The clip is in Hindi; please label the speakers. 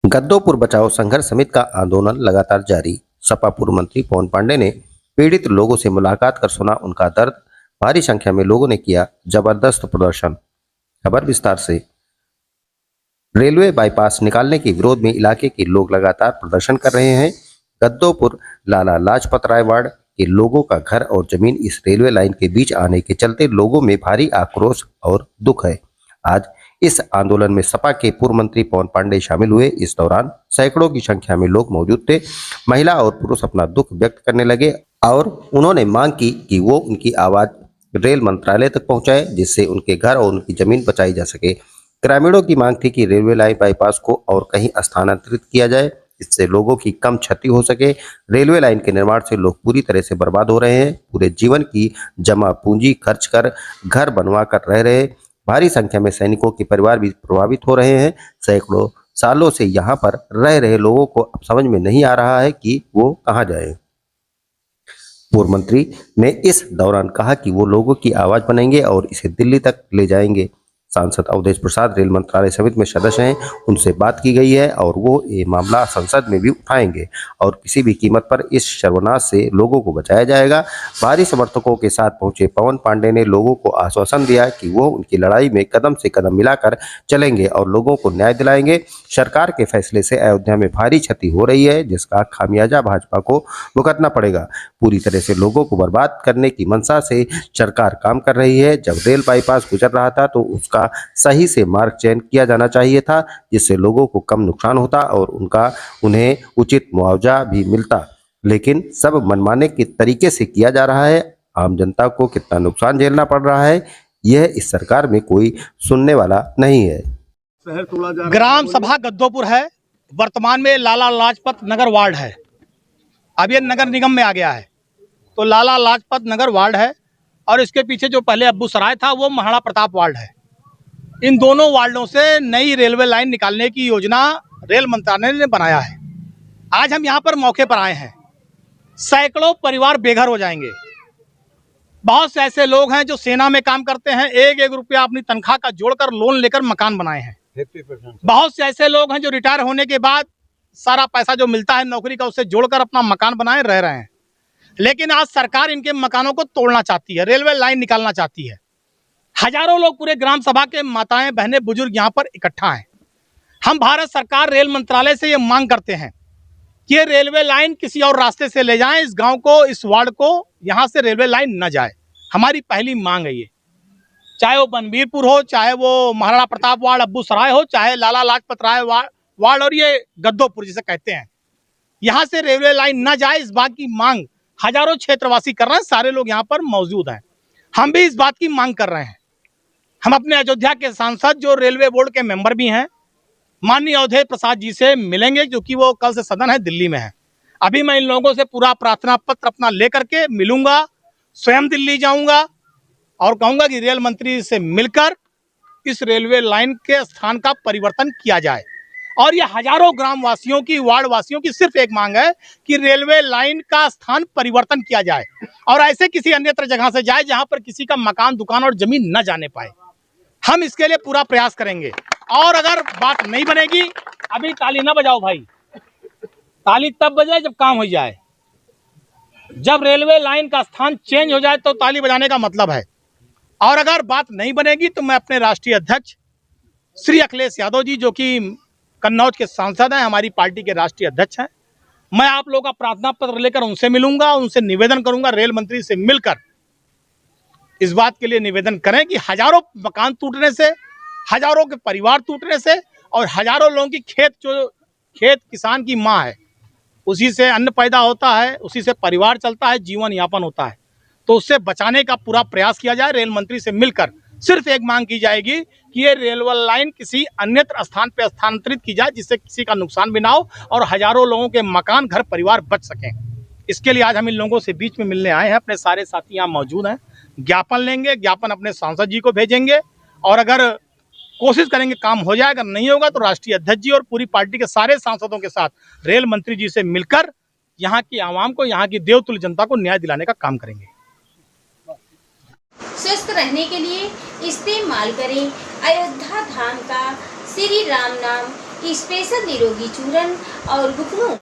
Speaker 1: गद्दोपुर बचाओ संघर्ष समिति का आंदोलन लगातार जारी। सपा पूर्व मंत्री पवन पांडे ने पीड़ित लोगों से मुलाकात कर सुना उनका दर्द। भारी संख्या में लोगों ने किया जबरदस्त प्रदर्शन। खबर विस्तार से। रेलवे बाईपास निकालने के विरोध में इलाके के लोग लगातार प्रदर्शन कर रहे हैं। गद्दोपुर लाला लाजपत राय वार्ड के लोगों का घर और जमीन इस रेलवे लाइन के बीच आने के चलते लोगों में भारी आक्रोश और दुख है। आज इस आंदोलन में सपा के पूर्व मंत्री पवन पांडे शामिल हुए। इस दौरान सैकड़ों की संख्या में लोग मौजूद थे। महिला और पुरुष अपना दुख व्यक्त करने लगे और उन्होंने मांग की कि वो उनकी आवाज रेल मंत्रालय तक पहुंचाए, जिससे उनके घर और उनकी जमीन बचाई जा सके। ग्रामीणों की मांग थी कि रेलवे लाइन बाईपास को और कहीं स्थानांतरित किया जाए, इससे लोगों की कम क्षति हो सके। रेलवे लाइन के निर्माण से लोग पूरी तरह से बर्बाद हो रहे हैं। पूरे जीवन की जमा पूंजी खर्च कर घर बनवा कर रह रहे। भारी संख्या में सैनिकों के परिवार भी प्रभावित हो रहे हैं। सैकड़ों सालों से यहाँ पर रह रहे लोगों को अब समझ में नहीं आ रहा है कि वो कहाँ जाए। पूर्व मंत्री ने इस दौरान कहा कि वो लोगों की आवाज बनेंगे और इसे दिल्ली तक ले जाएंगे। सांसद अवधेश प्रसाद रेल मंत्रालय समिति में सदस्य हैं, उनसे बात की गई है और वो ये मामला संसद में भी उठाएंगे और किसी भी कीमत पर इस सर्वनाश से लोगों को बचाया जाएगा। भारी समर्थकों के साथ पहुंचे पवन पांडे ने लोगों को आश्वासन दिया कि वो उनकी लड़ाई में कदम से कदम मिलाकर चलेंगे और लोगों को न्याय दिलाएंगे। सरकार के फैसले से अयोध्या में भारी क्षति हो रही है, जिसका खामियाजा भाजपा को भुगतना पड़ेगा। पूरी तरह से लोगों को बर्बाद करने की मंशा से सरकार काम कर रही है। जब रेल बाईपास गुजर रहा था तो उसका सही से मार्ग चयन किया जाना चाहिए था, जिससे लोगों को कम नुकसान होता और उन्हें उचित मुआवजा भी मिलता, लेकिन सब मनमाने के तरीके से किया जा रहा है। आम जनता को कितना नुकसान झेलना पड़ रहा है, यह इस सरकार में कोई सुनने वाला नहीं है।
Speaker 2: ग्राम सभा गद्दोपुर है, वर्तमान में लाला लाजपत नगर वार्ड है। अब ये नगर निगम में आ गया है, तो लाला लाजपत नगर वार्ड है और इसके पीछे जो पहले अब्बू सराय था वो महाराणा प्रताप वार्ड है। इन दोनों वार्डों से नई रेलवे लाइन निकालने की योजना रेल मंत्रालय ने बनाया है। आज हम यहाँ पर मौके पर आए हैं। सैकड़ों परिवार बेघर हो जाएंगे। बहुत से ऐसे लोग हैं जो सेना में काम करते हैं, एक एक रुपया अपनी तनख्वाह का जोड़कर लोन लेकर मकान बनाए हैं। बहुत से ऐसे लोग हैं जो रिटायर होने के बाद सारा पैसा जो मिलता है नौकरी का उससे जोड़कर अपना मकान बनाए रह रहे हैं। लेकिन आज सरकार इनके मकानों को तोड़ना चाहती है, रेलवे लाइन निकालना चाहती है। हजारों लोग पूरे ग्राम सभा के माताएं बहनें बुजुर्ग यहाँ पर इकट्ठा हैं। हम भारत सरकार रेल मंत्रालय से ये मांग करते हैं कि ये रेलवे लाइन किसी और रास्ते से ले जाएं, इस गांव को, इस वार्ड को यहाँ से रेलवे लाइन न जाए। हमारी पहली मांग है ये, चाहे वो बनबीरपुर हो, चाहे वो महाराणा प्रताप वार्ड अब्बू सराय हो, चाहे लाला लाजपत राय वार्ड और ये गद्दोपुर जिसे कहते हैं, यहाँ से रेलवे लाइन न जाए। इस बात की मांग हजारों क्षेत्रवासी कर रहे हैं, सारे लोग यहाँ पर मौजूद हैं। हम भी इस बात की मांग कर रहे हैं। हम अपने अयोध्या के सांसद जो रेलवे बोर्ड के मेंबर भी हैं, माननीय अवधेश प्रसाद जी से मिलेंगे, क्योंकि वो कल से सदन है दिल्ली में है। अभी मैं इन लोगों से पूरा प्रार्थना पत्र अपना लेकर के मिलूंगा, स्वयं दिल्ली जाऊंगा और कहूंगा कि रेल मंत्री से मिलकर इस रेलवे लाइन के स्थान का परिवर्तन किया जाए। और ये हजारों ग्रामवासियों की, वार्ड वासियों की सिर्फ एक मांग है कि रेलवे लाइन का स्थान परिवर्तन किया जाए और ऐसे किसी अन्यत्र जगह से जाए जहां पर किसी का मकान, दुकान और जमीन न जाने पाए। हम इसके लिए पूरा प्रयास करेंगे और अगर बात नहीं बनेगी, अभी ताली ना बजाओ भाई, ताली तब बजाए जब काम हो जाए। जब रेलवे लाइन का स्थान चेंज हो जाए तो ताली बजाने का मतलब है। और अगर बात नहीं बनेगी तो मैं अपने राष्ट्रीय अध्यक्ष श्री अखिलेश यादव जी, जो कि कन्नौज के सांसद हैं, हमारी पार्टी के राष्ट्रीय अध्यक्ष हैं, मैं आप लोगों का प्रार्थना पत्र लेकर उनसे मिलूंगा, उनसे निवेदन करूंगा, रेल मंत्री से मिलकर इस बात के लिए निवेदन करें कि हजारों मकान टूटने से, हजारों के परिवार टूटने से और हजारों लोगों की खेत किसान की माँ है, उसी से अन्न पैदा होता है, उसी से परिवार चलता है, जीवन यापन होता है, तो उससे बचाने का पूरा प्रयास किया जाए। रेल मंत्री से मिलकर सिर्फ एक मांग की जाएगी कि ये रेलवे लाइन किसी अन्यत्र स्थान पर स्थानांतरित की जाए, जिससे किसी का नुकसान भी ना हो और हजारों लोगों के मकान, घर, परिवार बच सकें। इसके लिए आज हम इन लोगों से बीच में मिलने आए हैं। अपने सारे साथी यहाँ मौजूद हैं। ज्ञापन लेंगे, ज्ञापन अपने सांसद जी को भेजेंगे और अगर कोशिश करेंगे काम हो जाए, अगर नहीं होगा तो राष्ट्रीय अध्यक्ष जी और पूरी पार्टी के सारे सांसदों के साथ रेल मंत्री जी से मिलकर यहाँ की आवाम को, यहाँ की देवतुल्य जनता को न्याय दिलाने का काम करेंगे।
Speaker 3: स्वस्थ रहने के लिए इस्तेमाल करें अयोध्या धाम का श्री राम नाम स्पेशल निरोगी चूरन और घुटनों